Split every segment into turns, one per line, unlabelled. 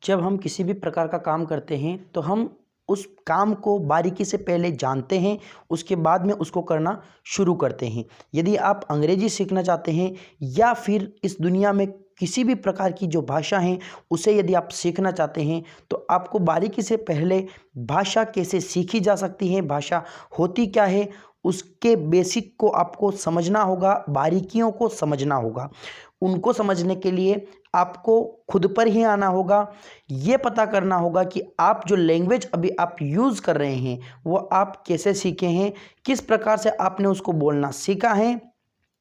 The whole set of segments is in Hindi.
जब हम किसी भी प्रकार का काम करते हैं तो हम उस काम को बारीकी से पहले जानते हैं, उसके बाद में उसको करना शुरू करते हैं। यदि आप अंग्रेजी सीखना चाहते हैं या फिर इस दुनिया में किसी भी प्रकार की जो भाषा है उसे यदि आप सीखना चाहते हैं तो आपको बारीकी से पहले भाषा कैसे सीखी जा सकती है, भाषा होती क्या है, उसके बेसिक को आपको समझना होगा, बारीकियों को समझना होगा। उनको समझने के लिए आपको खुद पर ही आना होगा। ये पता करना होगा कि आप जो लैंग्वेज अभी आप यूज़ कर रहे हैं वो आप कैसे सीखे हैं, किस प्रकार से आपने उसको बोलना सीखा है।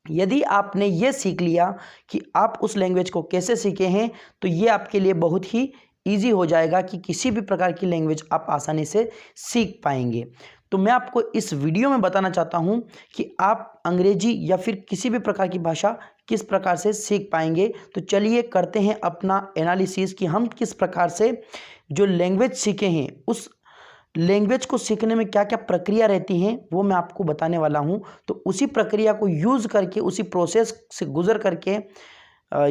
यदि आपने ये सीख लिया कि आप उस लैंग्वेज को कैसे सीखे हैं तो ये आपके लिए बहुत ही ईजी हो जाएगा कि किसी भी प्रकार की लैंग्वेज आप आसानी से सीख पाएंगे। तो मैं आपको इस वीडियो में बताना चाहता हूँ कि आप अंग्रेजी या फिर किसी भी प्रकार की भाषा किस प्रकार से सीख पाएंगे। तो चलिए करते हैं अपना एनालिसिस कि हम किस प्रकार से जो लैंग्वेज सीखे हैं उस लैंग्वेज को सीखने में क्या क्या प्रक्रिया रहती हैं वो मैं आपको बताने वाला हूं। तो उसी प्रक्रिया को यूज़ करके, उसी प्रोसेस से गुजर करके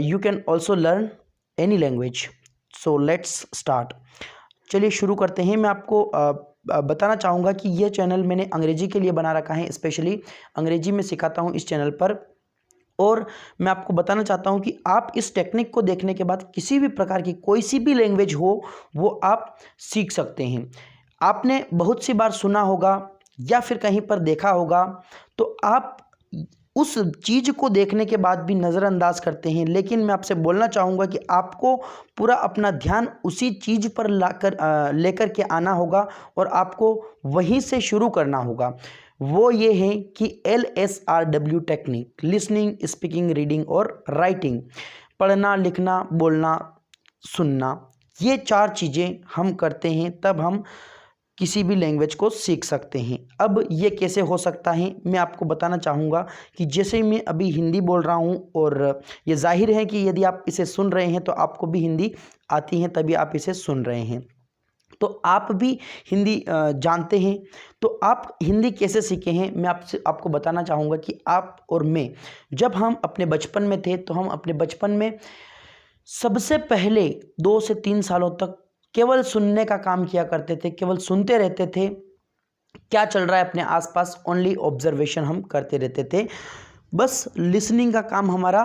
you can also learn any language. So let's start. चलिए शुरू करते हैं। मैं आपको बताना चाहूँगा कि यह चैनल मैंने अंग्रेजी के लिए बना रखा है, स्पेशली अंग्रेजी में सिखाता हूँ इस चैनल पर। और मैं आपको बताना चाहता हूं कि आप इस टेक्निक को देखने के बाद किसी भी प्रकार की कोई सी भी लैंग्वेज हो वो आप सीख सकते हैं। आपने बहुत सी बार सुना होगा या फिर कहीं पर देखा होगा तो आप उस चीज़ को देखने के बाद भी नज़रअंदाज करते हैं, लेकिन मैं आपसे बोलना चाहूँगा कि आपको पूरा अपना ध्यान उसी चीज़ पर लेकर के आना होगा और आपको वहीं से शुरू करना होगा। वो ये है कि LSRW technique, listening, speaking, reading और राइटिंग। पढ़ना, लिखना, बोलना, सुनना, ये 4 चीज़ें हम करते हैं तब हम किसी भी लैंग्वेज को सीख सकते हैं। अब ये कैसे हो सकता है मैं आपको बताना चाहूँगा कि जैसे मैं अभी हिंदी बोल रहा हूँ और ये जाहिर है कि यदि आप इसे सुन रहे हैं तो आपको भी हिंदी आती है, तभी आप इसे सुन रहे हैं। तो आप भी हिंदी जानते हैं, तो आप हिंदी कैसे सीखे हैं मैं आपको बताना चाहूँगा कि आप और मैं जब हम अपने बचपन में थे तो हम अपने बचपन में सबसे पहले 2 से 3 सालों तक केवल सुनने का काम किया करते थे, केवल सुनते रहते थे, क्या चल रहा है अपने आसपास, ओनली ऑब्जर्वेशन हम करते रहते थे। बस लिसनिंग का काम हमारा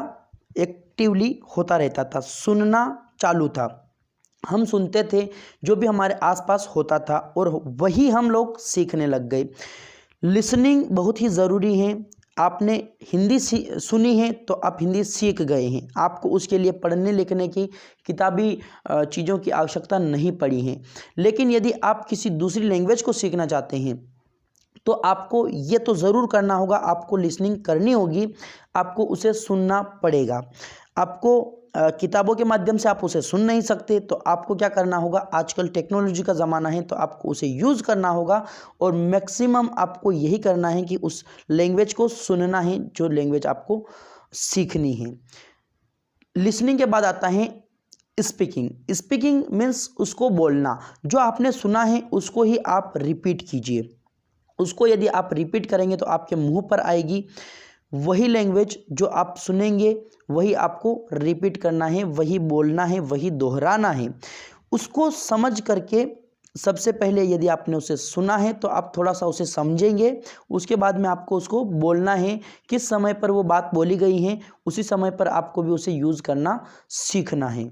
एक्टिवली होता रहता था, सुनना चालू था, हम सुनते थे जो भी हमारे आसपास होता था और वही हम लोग सीखने लग गए। लिसनिंग बहुत ही ज़रूरी है। आपने हिंदी सुनी है तो आप हिंदी सीख गए हैं, आपको उसके लिए पढ़ने लिखने की किताबी चीज़ों की आवश्यकता नहीं पड़ी है। लेकिन यदि आप किसी दूसरी लैंग्वेज को सीखना चाहते हैं तो आपको ये तो ज़रूर करना होगा, आपको लिसनिंग करनी होगी, आपको उसे सुनना पड़ेगा। आपको किताबों के माध्यम से आप उसे सुन नहीं सकते, तो आपको क्या करना होगा, आजकल टेक्नोलॉजी का ज़माना है तो आपको उसे यूज़ करना होगा और मैक्सिमम आपको यही करना है कि उस लैंग्वेज को सुनना है जो लैंग्वेज आपको सीखनी है। लिसनिंग के बाद आता है स्पीकिंग। स्पीकिंग मीन्स उसको बोलना, जो आपने सुना है उसको ही आप रिपीट कीजिए। उसको यदि आप रिपीट करेंगे तो आपके मुंह पर आएगी वही लैंग्वेज, जो आप सुनेंगे वही आपको रिपीट करना है, वही बोलना है, वही दोहराना है। उसको समझ करके सबसे पहले यदि आपने उसे सुना है तो आप थोड़ा सा उसे समझेंगे, उसके बाद में आपको उसको बोलना है। किस समय पर वो बात बोली गई है उसी समय पर आपको भी उसे यूज़ करना सीखना है।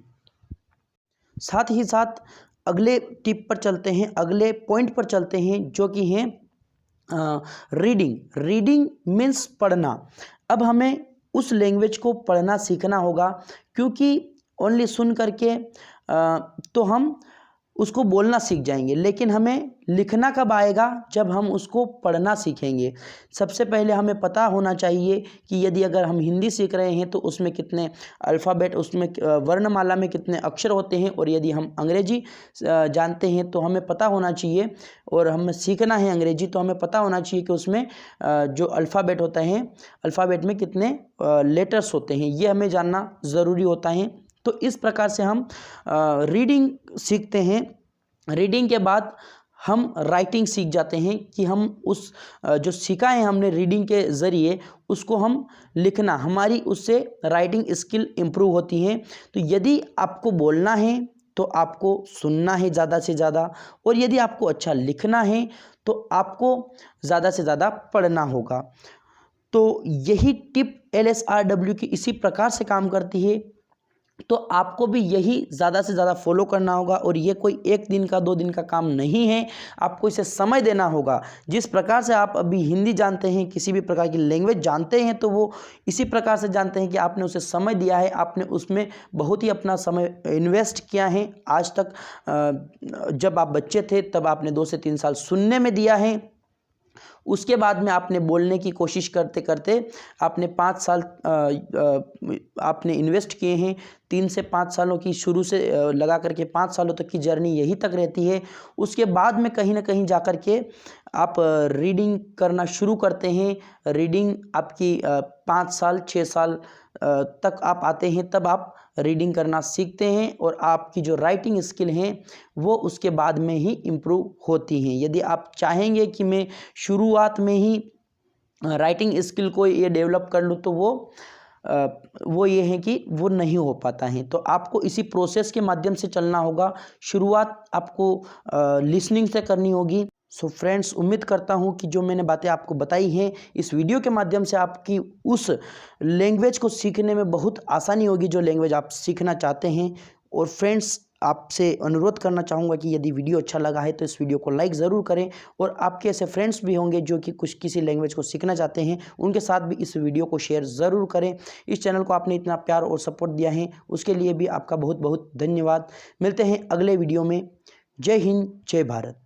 साथ ही साथ अगले टिप पर चलते हैं, अगले पॉइंट पर चलते हैं जो कि हैं रीडिंग। रीडिंग मीन्स पढ़ना। अब हमें उस लैंग्वेज को पढ़ना सीखना होगा, क्योंकि ओनली सुन करके तो हम उसको बोलना सीख जाएंगे, लेकिन हमें लिखना कब आएगा, जब हम उसको पढ़ना सीखेंगे। सबसे पहले हमें पता होना चाहिए कि यदि अगर हम हिंदी सीख रहे हैं तो उसमें कितने अल्फ़ाबेट, उसमें वर्णमाला में कितने अक्षर होते हैं, और यदि हम अंग्रेजी जानते हैं तो हमें पता होना चाहिए, और हमें सीखना है अंग्रेजी तो हमें पता होना चाहिए कि उसमें जो अल्फ़ाबेट होता है, अल्फ़ाबेट में कितने लेटर्स होते हैं, ये हमें जानना ज़रूरी होता है। तो इस प्रकार से हम रीडिंग सीखते हैं। रीडिंग के बाद हम राइटिंग सीख जाते हैं कि हम उस जो सीखा है हमने रीडिंग के ज़रिए उसको हम लिखना, हमारी उससे राइटिंग स्किल इम्प्रूव होती है। तो यदि आपको बोलना है तो आपको सुनना है ज़्यादा से ज़्यादा, और यदि आपको अच्छा लिखना है तो आपको ज़्यादा से ज़्यादा पढ़ना होगा। तो यही टिप LSRW की इसी प्रकार से काम करती है। तो आपको भी यही ज़्यादा से ज़्यादा फॉलो करना होगा, और ये कोई 1 दिन का 2 दिन का काम नहीं है, आपको इसे समय देना होगा। जिस प्रकार से आप अभी हिंदी जानते हैं, किसी भी प्रकार की लैंग्वेज जानते हैं, तो वो इसी प्रकार से जानते हैं कि आपने उसे समय दिया है, आपने उसमें बहुत ही अपना समय इन्वेस्ट किया है। आज तक जब आप बच्चे थे तब आपने 2 से 3 साल सुनने में दिया है, उसके बाद में आपने बोलने की कोशिश करते करते आपने 5 साल आपने इन्वेस्ट किए हैं। 3 से 5 सालों की शुरू से लगा करके 5 सालों तक की जर्नी यही तक रहती है। उसके बाद में कहीं ना कहीं जा कर के आप रीडिंग करना शुरू करते हैं। रीडिंग आपकी 5 साल 6 साल तक आप आते हैं, तब आप रीडिंग करना सीखते हैं, और आपकी जो राइटिंग स्किल हैं वो उसके बाद में ही इम्प्रूव होती हैं। यदि आप चाहेंगे कि मैं शुरुआत में ही राइटिंग स्किल को ये डेवलप कर लूँ, तो वो ये है कि वो नहीं हो पाता है। तो आपको इसी प्रोसेस के माध्यम से चलना होगा। शुरुआत आपको लिसनिंग से करनी होगी। सो फ्रेंड्स, उम्मीद करता हूँ कि जो मैंने बातें आपको बताई हैं इस वीडियो के माध्यम से आपकी उस लैंग्वेज को सीखने में बहुत आसानी होगी जो लैंग्वेज आप सीखना चाहते हैं। और फ्रेंड्स, आपसे अनुरोध करना चाहूँगा कि यदि वीडियो अच्छा लगा है तो इस वीडियो को लाइक ज़रूर करें, और आपके ऐसे फ्रेंड्स भी होंगे जो कि किसी लैंग्वेज को सीखना चाहते हैं, उनके साथ भी इस वीडियो को शेयर ज़रूर करें। इस चैनल को आपने इतना प्यार और सपोर्ट दिया है उसके लिए भी आपका बहुत बहुत धन्यवाद। मिलते हैं अगले वीडियो में। जय हिंद, जय भारत।